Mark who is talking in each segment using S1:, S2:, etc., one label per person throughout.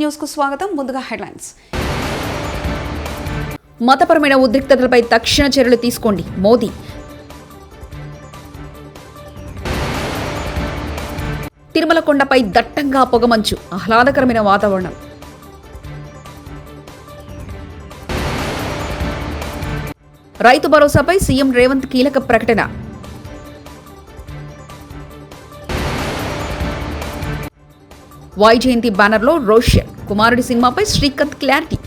S1: News కు స్వాగతం. ముందుగా హెడ్లైన్స్. మతపరమైన ఉద్రిక్తతలపై తక్షణ చర్యలు తీసుకోండి మోదీ. తిరుమల కొండపై దట్టంగా పొగమంచు, ఆహ్లాదకరమైన వాతావరణం. రైతు భరోసాపై సీఎం రేవంత్ కీలక ప్రకటన. వైజయంతి బ్యానర్లో రోషన్ కుమారుడి సినిమాపై శ్రీకాంత్ క్లారిటీ.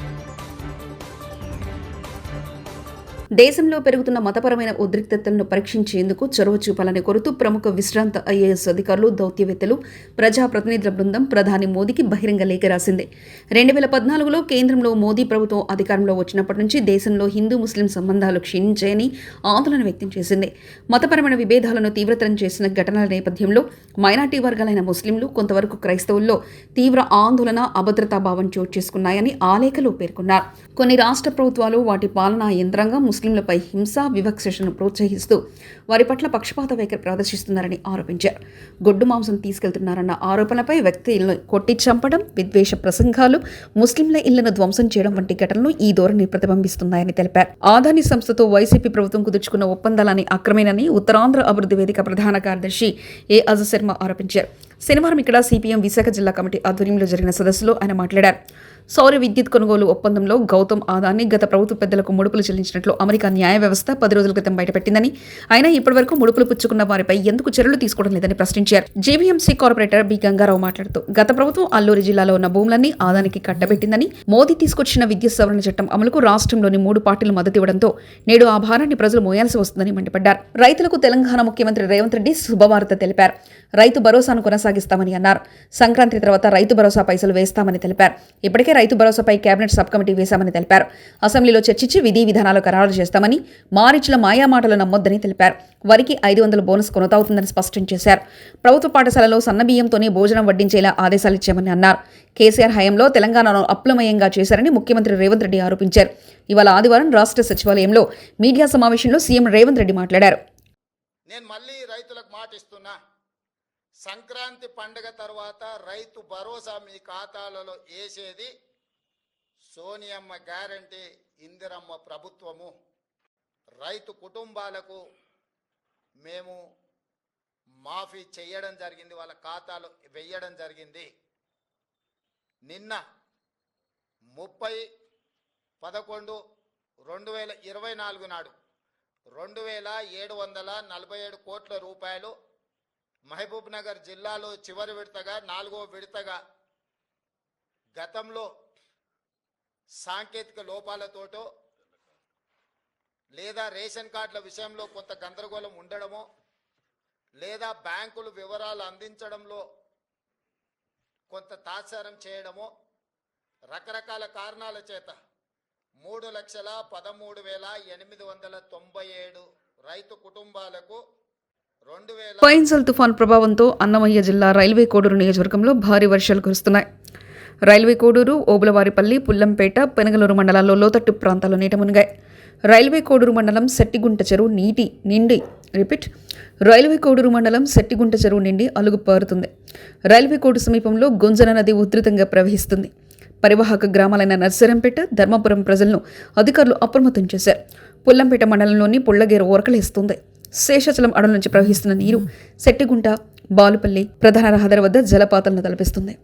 S1: దేశంలో పెరుగుతున్న మతపరమైన ఉద్రిక్తతలను పరీక్షించేందుకు చొరవ చూపాలని కోరుతూ ప్రముఖ విశ్రాంత ఐఏఎస్ అధికారులు, దౌత్యవేత్తలు, ప్రజాప్రతినిధుల బృందం ప్రధాని మోదీకి బహిరంగ లేఖ రాసింది. 2014లో కేంద్రంలో మోదీ ప్రభుత్వం అధికారంలో వచ్చినప్పటి నుంచి దేశంలో హిందూ ముస్లిం సంబంధాలు క్షీణించాయని ఆందోళన వ్యక్తం చేసింది. మతపరమైన విభేదాలను తీవ్రతరం చేసిన ఘటనల నేపథ్యంలో మైనార్టీ వర్గాలైన ముస్లింలు, కొంతవరకు క్రైస్తవుల్లో తీవ్ర ఆందోళన, అభద్రతా భావం చోటు చేసుకున్నాయని ఆ లేఖలో పేర్కొన్నారు. కొన్ని రాష్ట్ర ప్రభుత్వాలు వాటి పాలనా యంత్రాంగం ముస్లింలపై హింసా వివక్షను ప్రోత్సహిస్తూ వారి పట్ల పక్షపాత వైఖరి ప్రదర్శిస్తున్నారని ఆరోపించారు. గొడ్డు మాంసం తీసుకెళ్తున్నారన్న ఆరోపణలపై వ్యక్తులను కొట్టి చంపడం, విద్వేష ప్రసంగాలు, ముస్లింల ఇళ్లను ధ్వంసం చేయడం వంటి ఘటనలు ఈ ధోరణి ప్రతిబింబిస్తున్నాయని తెలిపారు. ఆదాని సంస్థతో వైసీపీ ప్రభుత్వం కుదుర్చుకున్న ఒప్పందాలని అక్రమేనని ఉత్తరాంధ్ర అభివృద్ధి వేదిక ప్రధాన కార్యదర్శి ఏ అజర్ శర్మ ఆరోపించారు. శనివారం ఇక్కడ సిపిఎం విశాఖ జిల్లా కమిటీ ఆధ్వర్యంలో జరిగిన సదస్సులో ఆయన మాట్లాడారు. సౌర విద్యుత్ కొనుగోలు ఒప్పందంలో గౌతమ్ అదానీ గత ప్రభుత్వ పెద్దలకు ముడుపులు చెల్లించినట్లు అమెరికా న్యాయ వ్యవస్థ 10 రోజుల క్రితం బయటపెట్టిందని, అయినా ఇప్పటివరకు ముడుపులు పుచ్చుకున్న వారిపై ఎందుకు చర్యలు తీసుకోవడం లేదని ప్రశ్నించారు. జీవీఎంసీ కార్పొరేటర్ బి గంగారావు మాట్లాడుతూ గత ప్రభుత్వం అల్లూరి జిల్లాలో ఉన్న భూములన్నీ అదానికి కట్టబెట్టిందని, మోదీ తీసుకొచ్చిన విద్యుత్ సవరణ చట్టం అమలుకు రాష్ట్రంలోని 3 పార్టీలు మద్దతు ఇవ్వడంతో నేడు ఆ భారాన్ని ప్రజలు మోయాల్సి వస్తుందని మండిపడ్డారు. రైతులకు తెలంగాణ ముఖ్యమంత్రి రేవంత్ రెడ్డి శుభవార్త తెలిపారు. రైతు భరోసాను కొనసాగిస్తామని అన్నారు. సంక్రాంతి తర్వాత రైతు భరోసా పైసలు వేస్తామని తెలిపారు. ఇప్పటికే రైతు భరోసాపై కేబినెట్ సబ్ కమిటీ వేశామని తెలిపారు. అసెంబ్లీలో చర్చించి విధి విధానాలు ఖరారు చేస్తామని, మారిచ్ల మాయామాటలు నమ్మొద్దని తెలిపారు. వరికి 500 బోనస్ కొనసాగుతుందని స్పష్టం చేశారు. ప్రభుత్వ పాఠశాలలో సన్నబియ్యంతోనే భోజనం వడ్డించేలా ఆదేశాలిచ్చామని అన్నారు. కేసీఆర్ హయాంలో తెలంగాణను అప్లమయంగా చేశారని ముఖ్యమంత్రి రేవంత్ రెడ్డి ఆరోపించారు. ఇవాళ ఆదివారం రాష్ట్ర సచివాలయంలో మీడియా సమావేశంలో సీఎం రేవంత్ రెడ్డి మాట్లాడారు.
S2: నేను మళ్ళీ రైతులకు మాట ఇస్తున్నా. సంక్రాంతి పండుగ తర్వాత రైతు భరోసా మీ ఖాతాలలో వేసేది సోనియమ్మ గ్యారంటీ, ఇందిరమ్మ ప్రభుత్వము. రైతు కుటుంబాలకు మేము మాఫీ చేయడం జరిగింది, వాళ్ళ ఖాతాలో వెయ్యడం జరిగింది. నిన్న 30/11/2024 నాడు 2747 కోట్ల రూపాయలు మహబూబ్ నగర్ జిల్లాలో చివరి విడతగా, 4వ విడతగా గతంలో సాంకేతిక లోపాలతోటో లేదా రేషన్ కార్డుల విషయంలో కొంత గందరగోళం ఉండడమో లేదా బ్యాంకులు వివరాలు అందించడంలో కొంత తాత్సారం చేయడమో రకరకాల కారణాల చేత 3,13,897 రైతు కుటుంబాలకు
S1: ఫైన్సల్ తుఫాన్ ప్రభావంతో అన్నమయ్య జిల్లా రైల్వే కోడూరు నియోజకవర్గంలో భారీ వర్షాలు కురుస్తున్నాయి. రైల్వే కోడూరు, ఓబులవారిపల్లి, పుల్లంపేట, పెనగలూరు మండలాల్లో లోతట్టు ప్రాంతాల్లో నీట మునిగాయి. రైల్వే కోడూరు మండలం సెట్టిగుంట చెరువు నిండి అలుగు పారుతుంది. రైల్వే కోడు సమీపంలో గొంజన నది ఉధృతంగా ప్రవహిస్తుంది. పరివాహక గ్రామాలైన నర్సరంపేట, ధర్మపురం ప్రజలను అధికారులు అప్రమత్తం చేశారు. పుల్లంపేట మండలంలోని పుల్లగేరు ఓరకలేస్తుంది. శేషాచలం అడవుల నుంచి ప్రవహిస్తున్న నీరు సెట్టిగుంట, బాలుపల్లి ప్రధాన రహదారి వద్ద జలపాతాలను తలపిస్తుంది.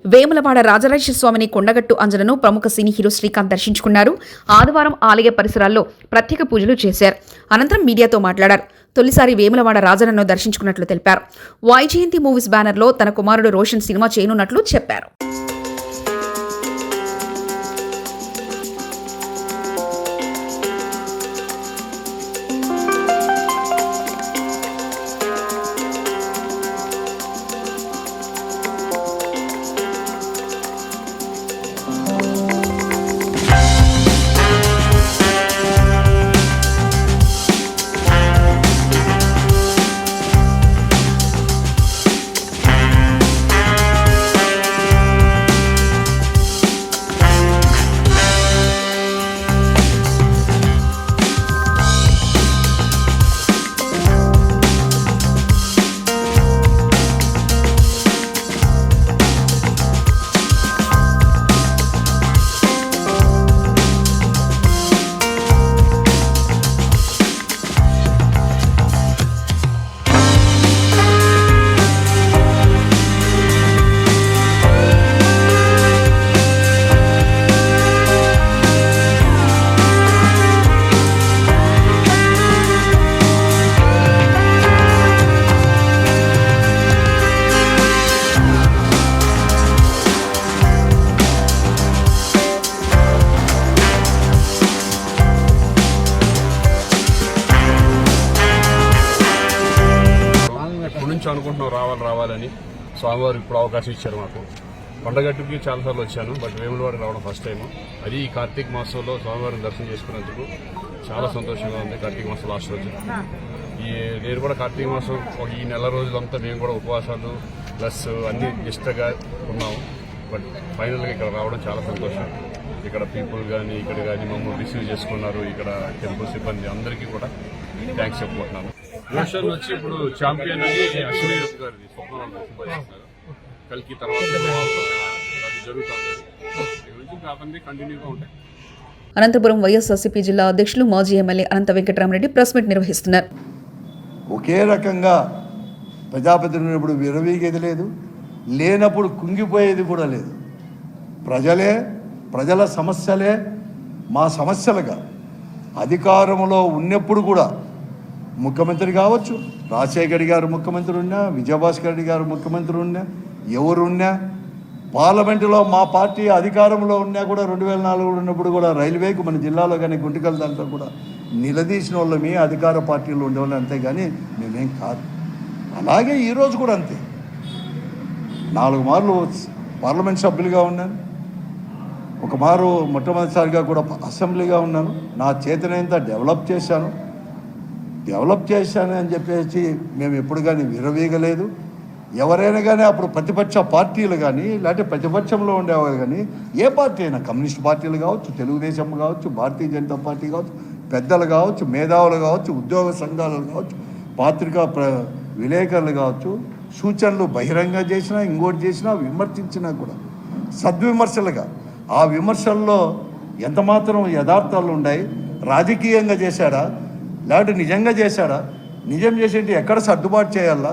S1: వేములవాడ రాజరాజేశ్వర స్వామిని కొండగట్టు అంజనను ప్రముఖ సినీ హీరో శ్రీకాంత్ దర్శించుకున్నారు. ఆదివారం ఆలయ పరిసరాల్లో ప్రత్యేక పూజలు చేశారు. అనంతరం మీడియాతో మాట్లాడారు. తొలిసారి వేములవాడ రాజన్నను దర్శించుకున్నట్లు తెలిపారు. వైజయంతి మూవీస్ బ్యానర్లో తన కుమారుడు రోషన్ సినిమా చేయనున్నట్లు చెప్పారు.
S3: అనుకుంటున్నాం రావాలని స్వామివారు ఇప్పుడు అవకాశం ఇచ్చారు మాకు. కొండగట్టుకి చాలాసార్లు వచ్చాను, బట్ వేములవాడకి రావడం ఫస్ట్ టైం. అది ఈ కార్తీక మాసంలో స్వామివారిని దర్శనం చేసుకున్నందుకు చాలా సంతోషంగా ఉంది. కార్తీక మాసం లాస్ట్ రోజు నేను కూడా కార్తీక మాసం ఈ నెల రోజులంతా మేము కూడా ఉపవాసాలు ప్లస్ అన్ని నిష్టగా ఉన్నాము. బట్ ఫైనల్గా ఇక్కడ రావడం చాలా సంతోషం. ఇక్కడ పీపుల్ కానీ ఇక్కడ కానీ మమ్మల్ని రిసీవ్ చేసుకున్నారు. ఇక్కడ టెంపుల్ సిబ్బంది అందరికీ కూడా థ్యాంక్స్ చెప్పుకుంటున్నాను. రోషన్ వచ్చి ఇప్పుడు ఛాంపియన్ అని అశ్విని గారి స్వప్నం కలికి తర్వాత అది జరుగుతుంది. అతన్ని కంటిన్యూగా ఉంటాయి.
S1: అనంతపురం వైఎస్ఆర్సీపీ జిల్లా అధ్యక్షులు మాజీ ఎమ్మెల్యే అనంత వెంకటరామరెడ్డి ప్రెస్ మీట్ నిర్వహిస్తున్నారు.
S4: ఒకే రకంగా ప్రజాప్రతినిధులు ఉన్నప్పుడు విరవీగేది లేదు, లేనప్పుడు కుంగిపోయేది కూడా లేదు. ప్రజల సమస్యలే మా సమస్యలుగా అధికారంలో ఉన్నప్పుడు కూడా ముఖ్యమంత్రి కావచ్చు, రాజశేఖర్ గారు ముఖ్యమంత్రి ఉన్నా, విజయభాస్కర్ రెడ్డి గారు ముఖ్యమంత్రి ఉన్నా, ఎవరున్నా పార్లమెంటులో మా పార్టీ అధికారంలో ఉన్నా కూడా 2004 ఉన్నప్పుడు కూడా రైల్వేకి మన జిల్లాలో కానీ గుంటకల్ దాంట్లో కూడా నిలదీసిన వాళ్ళమే అధికార పార్టీలో ఉండేవాళ్ళు, అంతేగాని మేమేం కాదు. అలాగే ఈరోజు కూడా అంతే. 4 మార్లు పార్లమెంట్ సభ్యులుగా ఉన్నాను, ఒక మారు మొట్టమొదటిసారిగా కూడా అసెంబ్లీగా ఉన్నాను. నా చేతనంతా డెవలప్ చేశాను అని చెప్పేసి మేము ఎప్పుడు కానీ విరవీగలేదు. ఎవరైనా కానీ అప్పుడు ప్రతిపక్ష పార్టీలు కానీ లేకపోతే ప్రతిపక్షంలో ఉండేవాళ్ళు కానీ ఏ పార్టీ అయినా కమ్యూనిస్ట్ పార్టీలు కావచ్చు, తెలుగుదేశం కావచ్చు, భారతీయ జనతా పార్టీ కావచ్చు, పెద్దలు కావచ్చు, మేధావులు కావచ్చు, ఉద్యోగ సంఘాలు కావచ్చు, పత్రికా విలేకరులు కావచ్చు, సూచనలు బహిరంగ చేసినా ఇంకోటి చేసినా విమర్శించినా కూడా సద్విమర్శలుగా ఆ విమర్శల్లో ఎంతమాత్రం యథార్థాలు ఉన్నాయి, రాజకీయంగా చేశాడా లేకపోతే నిజంగా చేశాడా, నిజం చేసేంటి ఎక్కడ సర్దుబాటు చేయాలా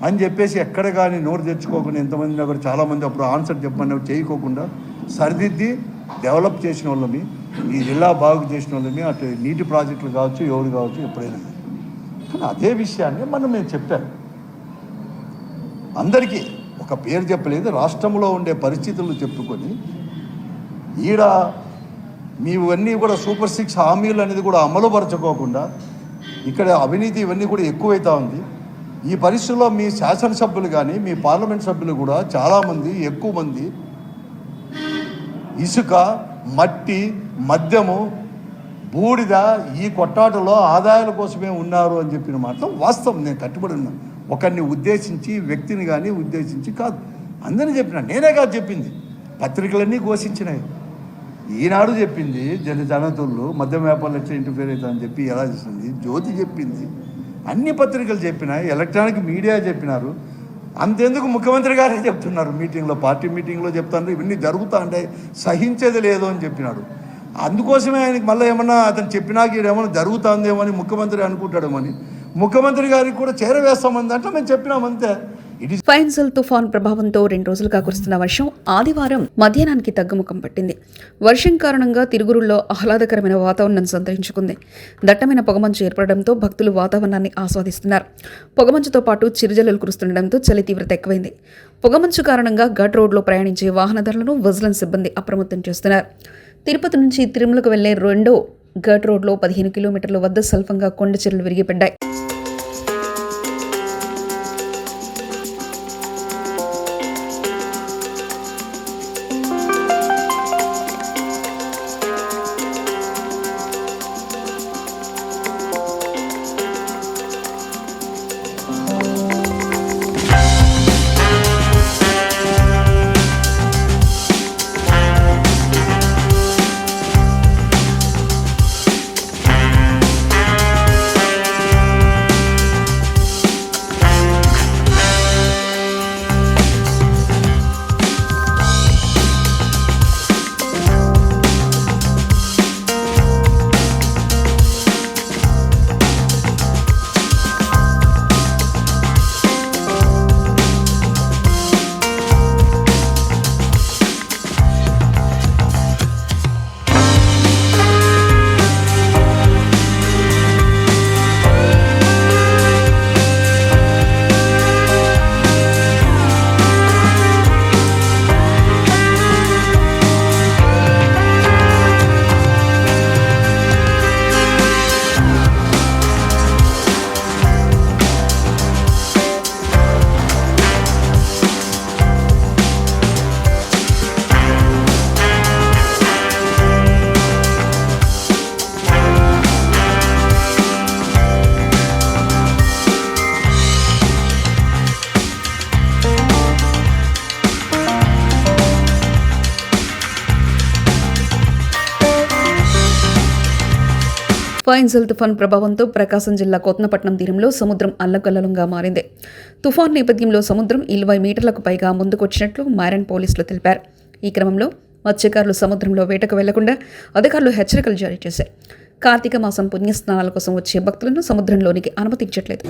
S4: అని చెప్పేసి ఎక్కడ కానీ నోరు తెచ్చుకోకుండా ఎంతమంది కూడా చాలామంది అప్పుడు ఆన్సర్ చెప్పమని చేయకోకుండా సరిదిద్ది డెవలప్ చేసిన వాళ్ళమి, ఈ జిల్లా బాగు చేసిన వాళ్ళమి, అటు నీటి ప్రాజెక్టులు కావచ్చు, ఎవరు కావచ్చు, ఎప్పుడైనా. కానీ అదే విషయాన్ని మేము చెప్పాను అందరికీ. ఒక పేరు చెప్పలేదు, రాష్ట్రంలో ఉండే పరిస్థితులు చెప్పుకొని ఈడ మీవన్నీ కూడా సూపర్ 6 హామీలు అనేది కూడా అమలుపరచుకోకుండా ఇక్కడ అవినీతి ఇవన్నీ కూడా ఎక్కువైతా ఉంది. ఈ పరిస్థితుల్లో మీ శాసనసభ్యులు కానీ మీ పార్లమెంట్ సభ్యులు కూడా చాలామంది ఎక్కువ మంది ఇసుక, మట్టి, మద్యము, బూడిద ఈ కొట్టాటలో ఆదాయాల కోసమే ఉన్నారు అని చెప్పిన మాట వాస్తవం. నేను కట్టుబడి ఉన్నాను. ఒకరిని ఉద్దేశించి వ్యక్తిని కానీ ఉద్దేశించి కాదు, అందరినీ చెప్పిన. నేనే కాదు చెప్పింది, పత్రికలన్నీ ఘోషించినాయి. ఈనాడు చెప్పింది, జనతులు మద్యం వ్యాపారాలు ఎట్లా ఇంటర్ఫేర్ అవుతుందని చెప్పి ఎలా చేసింది, జ్యోతి చెప్పింది, అన్ని పత్రికలు చెప్పినాయి, ఎలక్ట్రానిక్ మీడియా చెప్పినారు. అంతెందుకు ముఖ్యమంత్రి గారే చెప్తున్నారు, మీటింగ్లో, పార్టీ మీటింగ్లో చెప్తాను ఇవన్నీ జరుగుతూ అంటే సహించేది లేదు అని చెప్పినాడు. అందుకోసమే ఆయనకి మళ్ళీ ఏమన్నా అతను చెప్పినాక ఏమన్నా జరుగుతుందేమో అని ముఖ్యమంత్రి అనుకుంటాడేమని ముఖ్యమంత్రి గారికి కూడా చేరవేస్తామంది అంటే మేము చెప్పినామంతే. ఇట్ ఈస్
S1: ఫైన్సల్ తుఫాన్ ప్రభావంతో 2 రోజులుగా కురుస్తున్న వర్షం ఆదివారం మధ్యాహ్నానికి తగ్గుముఖం పట్టింది. వర్షం కారణంగా తిరుగురుల్లో ఆహ్లాదకరమైన వాతావరణం సంతరించుకుంది. దట్టమైన పొగమంచు ఏర్పడడంతో భక్తులు వాతావరణాన్ని ఆస్వాదిస్తున్నారు. పొగమంచుతో పాటు చిరుజల్లులు కురుస్తుండటంతో చలి తీవ్రత ఎక్కువైంది. పొగమంచు కారణంగా ఘాట్ రోడ్లో ప్రయాణించే వాహనదారులను విజిలెన్స్ సిబ్బంది అప్రమత్తం చేస్తున్నారు. తిరుపతి నుంచి తిరుమలకు వెళ్లే రెండో ఘాట్ రోడ్లో 15 కిలోమీటర్ల వద్ద స్వల్పంగా కొండ చర్యలు విరిగిపడ్డాయి. ఫైన్సల్ తుఫాన్ ప్రభావంతో ప్రకాశం జిల్లా కొత్తపట్నం తీరంలో సముద్రం అల్లకల్లోలంగా మారింది. తుఫాన్ నేపథ్యంలో సముద్రం 20 మీటర్లకు పైగా ముందుకొచ్చినట్లు మైరన్ పోలీసులు తెలిపారు. ఈ క్రమంలో మత్స్యకారులు సముద్రంలో వేటకు వెళ్లకుండా అధికారులు హెచ్చరికలు జారీ చేశారు. కార్తీక మాసం పుణ్యస్నానాల కోసం వచ్చే భక్తులను సముద్రంలోనికి అనుమతించట్లేదు.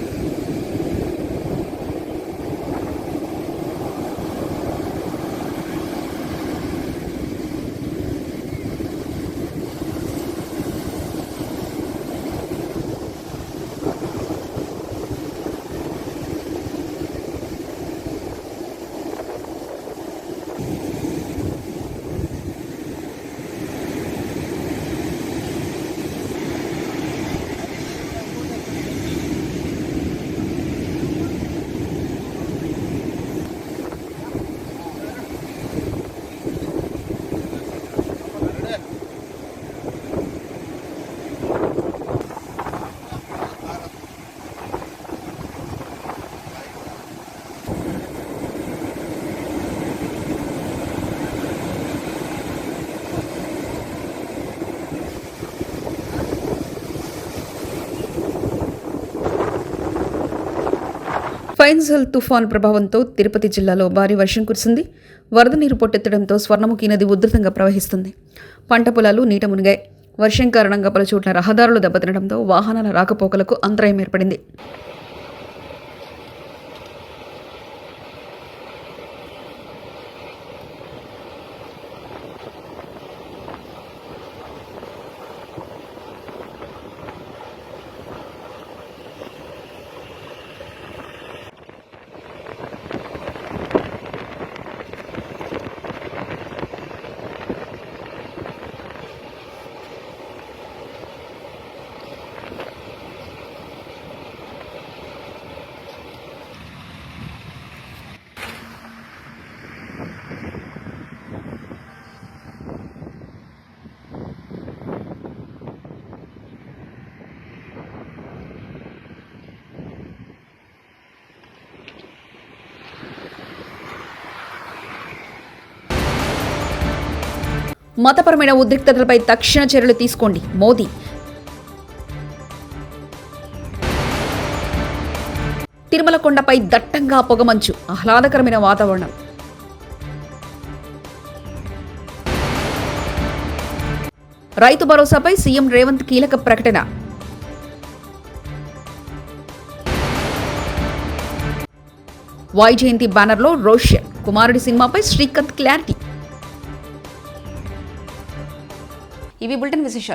S1: ఫైన్సల్ తుఫాన్ ప్రభావంతో తిరుపతి జిల్లాలో భారీ వర్షం కురిసింది. వరద నీరు పొట్టెత్తడంతో స్వర్ణముఖి నది ఉధృతంగా ప్రవహిస్తుంది. పంట పొలాలు నీట మునిగాయి. వర్షం కారణంగా పలుచోట్ల రహదారులు దెబ్బతినడంతో వాహనాల రాకపోకలకు అంతరాయం ఏర్పడింది. మతపరమైన ఉద్రిక్తతలపై తక్షణ చర్యలు తీసుకోండి మోదీ. తిరుమల కొండపై దట్టంగా పొగమంచు, ఆహ్లాదకరమైన వాతావరణం. రైతు భరోసాపై సీఎం రేవంత్ కీలక ప్రకటన. వైజయంతి బ్యానర్లో రోషన్ కుమారుడి సినిమాపై శ్రీకాంత్ క్లారిటీ. ఇవి బులెటిన్ విశేషాలు.